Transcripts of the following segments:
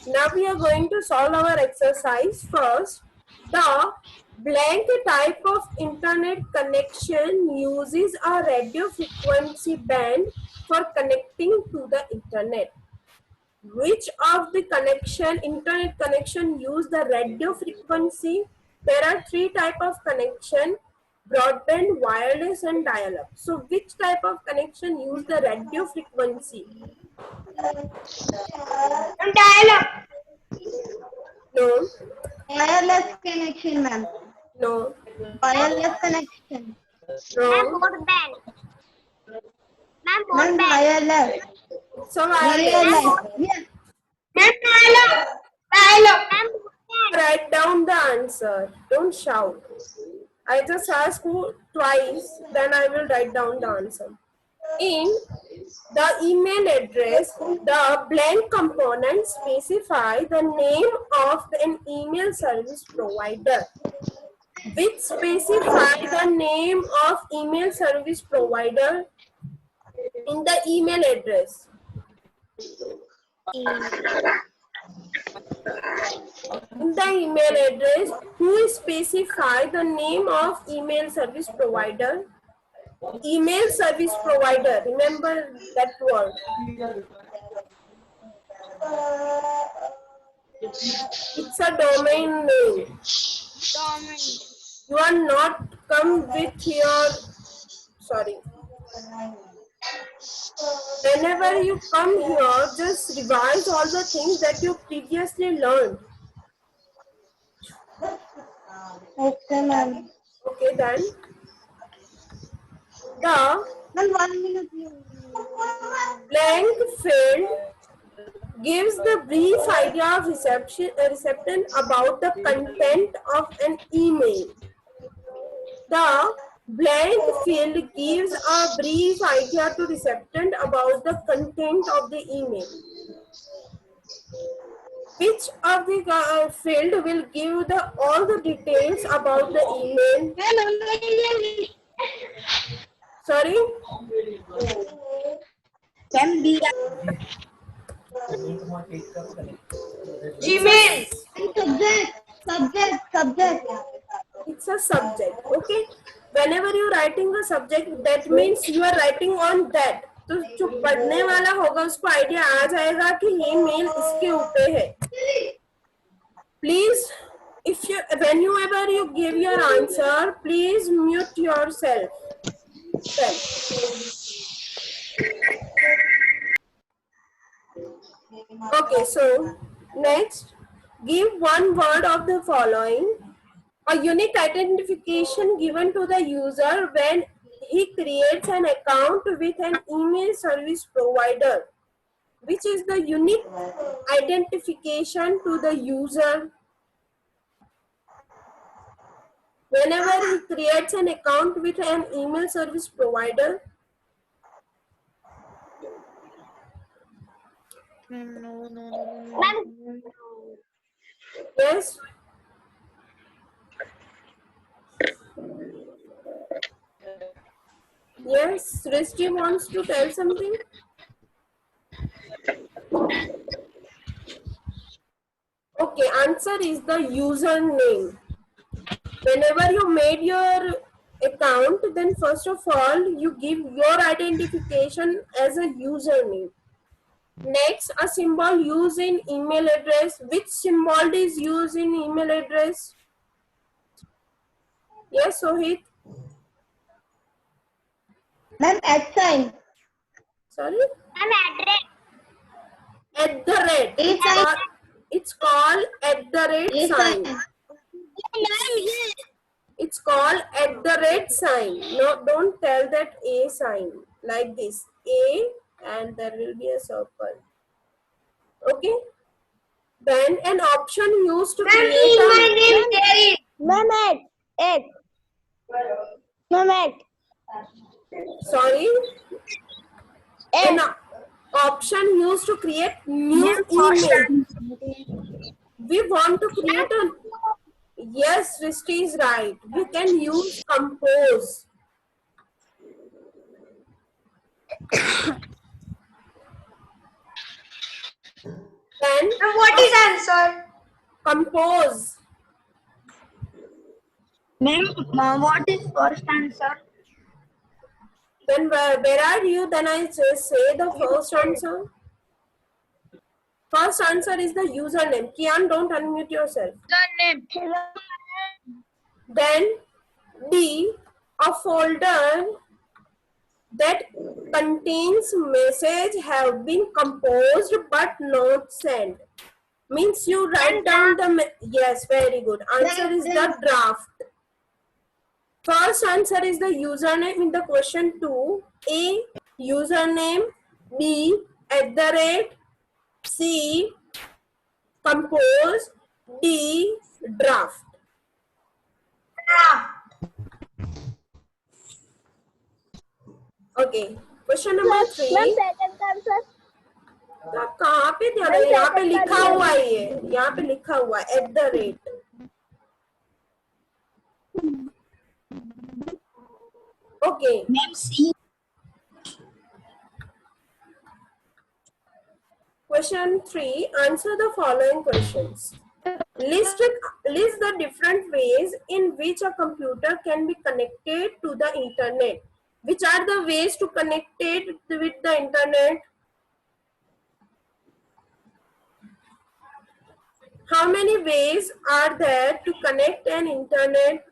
Now we are going to solve our exercise. First, the blank type of internet connection uses a radio frequency band for connecting to the internet. Which of the internet connection use the radio frequency? There are three type of connection: broadband, wireless and dial-up. So which type of connection use the radio frequency? Dial-up. No. Wireless connection, ma'am. No. Wireless connection. Wrong. Broadband. Ma'am, wireless. So wireless. Yes. Ma'am, dial-up. Dial-up. Write down the answer. Don't shout. I just ask you twice, then I will write down the answer. In the email address, the blank component specify the name of an email service provider. Which specify the name of email service provider in the email address? In the email address, who specify the name of email service provider? Email service provider, remember that word. It's a domain name. You are not come with your, sorry. Whenever you come here, just revise all the things that you previously learned. Okay, ma'am. Okay, then. The blank field gives the brief idea of recipient about the content of an email. The blank field gives a brief idea to recipient about the content of the email. Which of the field will give all the details about the email? Sorry? Can be Gmail. Subject. It's a subject. Okay. Whenever you writing a subject, that means you are writing on that. तो जो पढ़ने वाला होगा उसको idea आ जाएगा कि ये mail इसके ऊपर है. Please, whenever you give your answer, please mute yourself. Okay, so next, give one word of the following. A unique identification given to the user when he creates an account with an email service provider. Which is the unique identification to the user whenever he creates an account with an email service provider? No. Yes? Yes, Srishti wants to tell something. Okay, answer is the username. Whenever you made your account, then first of all, you give your identification as a username. Next, a symbol used in email address. Which symbol is used in email address? Yes, Sohit? Ma'am, @. Sorry? Ma'am, address. At the rate. It's called at the rate sign. It's called at the rate sign. No, don't tell that a sign. Like this. A and there will be a circle. Okay? Then an option used to create a... Sorry? An option used to create new email. We want to create a... Yes, Risti is right. We can use compose. Then Ma'am, what is answer? compose. Ma'am, what is first answer? Then where are you? Then I just say the first answer. First answer is the username. Kian, don't unmute yourself. Username. Then D, a folder that contains message have been composed but not sent. Means you write down the yes, very good. Answer is the draft. First answer is the username in the question 2. A, username. B, @ C, compose. D, draft. Okay. Question number 3. second answer. तो आप कहाँ पे ध्यान है? यहाँ पे लिखा हुआ है ये. यहाँ पे लिखा हुआ है @ Okay. Ma'am, C. Question 3. Answer the following questions. List the different ways in which a computer can be connected to the internet. Which are the ways to connect it with the internet? How many ways are there to connect an internet?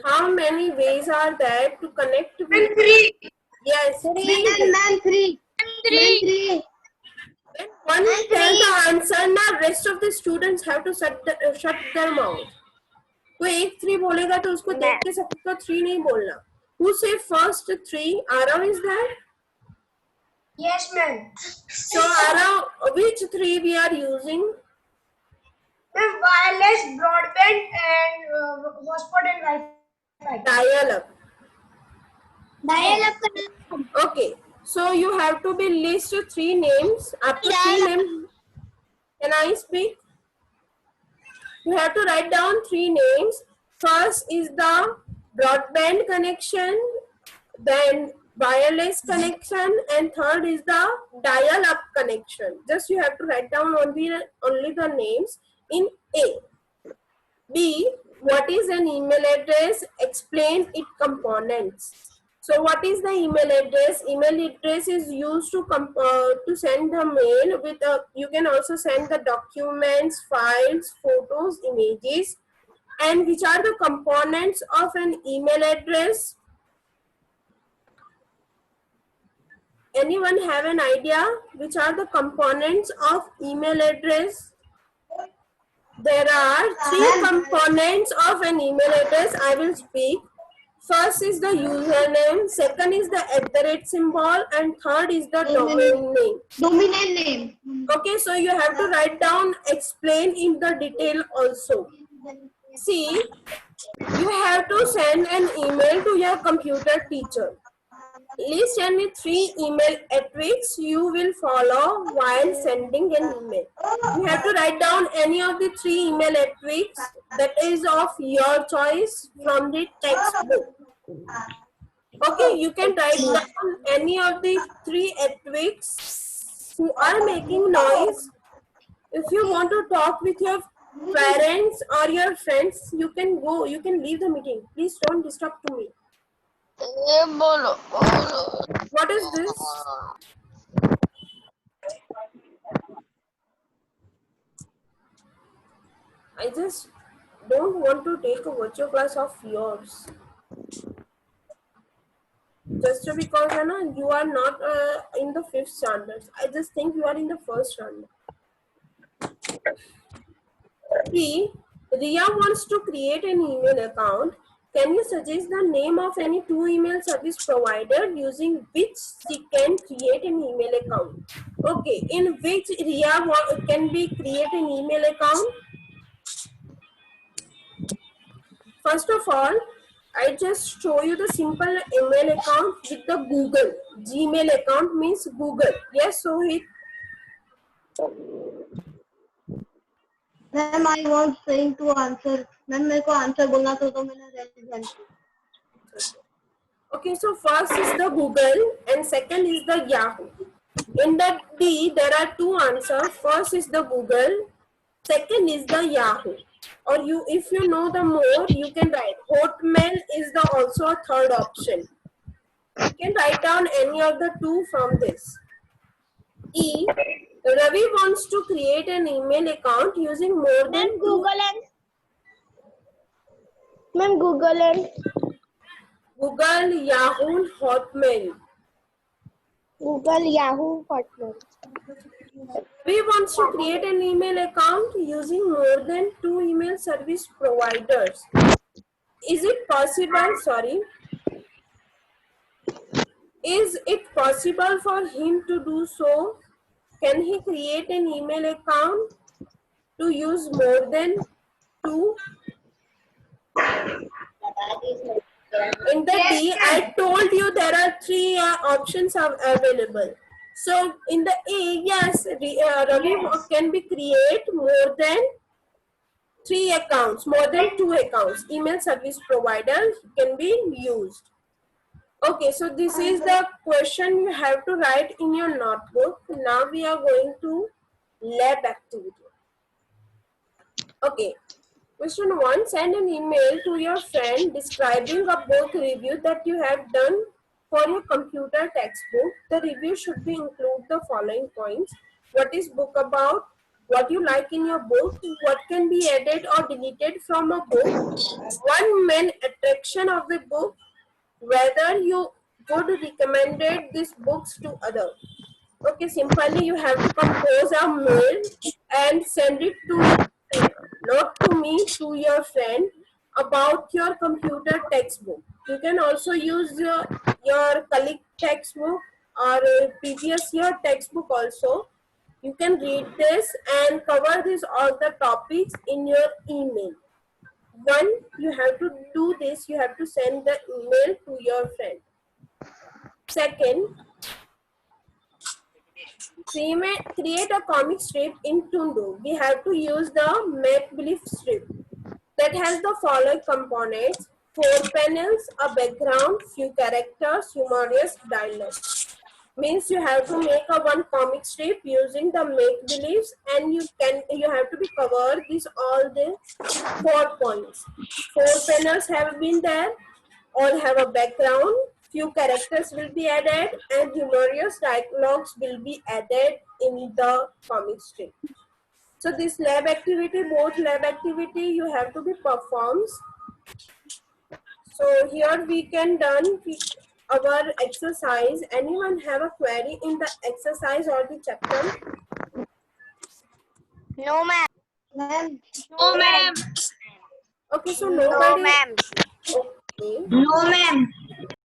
How many ways are there to connect with? Three. Yes, three. Ma'am, three. Three. When one tells the answer, now rest of the students have to shut their mouth. कोई एक 3 बोलेगा तो उसको देख के सबको 3 नहीं बोलना. Who say first 3? Arav is there? Yes, ma'am. So Arav, which 3 we are using? Ma'am, wireless, broadband, and hotspot and Wi-Fi. Dial-up. Dial-up. Okay. So you have to be list 3 names. After 3 names, can I speak? You have to write down 3 names. First is the broadband connection, then wireless connection, and third is the dial-up connection. Just you have to write down only the names in A. B, what is an email address? Explain its components. So what is the email address? Email address is used to send the mail with you can also send the documents, files, photos, images. And which are the components of an email address? Anyone have an idea? Which are the components of email address? There are 3 components of an email address. I will speak. First is the username, second is the @ symbol, and third is the domain name. Domain name. Okay, so you have to write down, explain in the detail also. See, you have to send an email to your computer teacher. List any 3 email ethics you will follow while sending an email. You have to write down any of the 3 email ethics that is of your choice from the textbook. Okay, you can write down any of the 3 ethics who are making noise. If you want to talk with your parents or your friends, you can go, you can leave the meeting. Please don't disturb to me. What is this? I just don't want to take a virtual class of yours. Just because you are not in the 5th standard. I just think you are in the 1st standard. B, Ria wants to create an email account. Can you suggest the name of any 2 email service provider using which she can create an email account? Okay, in which Ria can be create an email account? First of all, I just show you the simple email account with the Google. Gmail account means Google. Yes, Sohit? Ma'am, I was saying to answer. Ma'am, मेरे को answer बोलना तो मैंने ready Okay, so first is the Google and second is the Yahoo. In the D, there are two answers. First is the Google, second is the Yahoo. Or you, if you know the more, you can write Hotmail is the also a third option. You can write down any of the two from this. E. Ravi wants to create an email account using more than Ma'am, two. Google and Google, Yahoo, Hotmail. Google, Yahoo, Hotmail. We want to create an email account using more than two email service providers. Is it possible? Sorry. Is it possible for him to do so? Can he create an email account to use more than two? In the D, I told you there are three options are available. So in the A, yes, Ravi can be create more than three accounts, more than two accounts. Email service provider can be used. Okay, so this is the question you have to write in your notebook. Now we are going to lab activity. Okay, question 1, send an email to your friend describing a book review that you have done for your computer textbook. The review should be include the following points. What is book about? What you like in your book? What can be added or deleted from a book? One main attraction of the book. Whether you would recommended these books to others. Okay, simply you have to compose a mail and send it to your friend, not to me, to your friend about your computer textbook. You can also use your colleague textbook or previous year textbook also. You can read this and cover this all the topics in your email. One, you have to do this, you have to send the email to your friend. Second, create a comic strip in Tundu. We have to use the make-believe strip that has the following components: 4 panels, a background, few characters, humorous dialogue. Means you have to make a one comic strip using the make believes, and you have to be covered these all the 4 points. 4 panels have been there, all have a background, few characters will be added, and humorous dialogues will be added in the comic strip. So this lab activity, both lab activity you have to be performed. So here we can done our exercise. Anyone have a query in the exercise or the chapter? No, ma'am. Ma'am. No, ma'am. Okay, so No, nobody. ma'am. Okay. No, ma'am.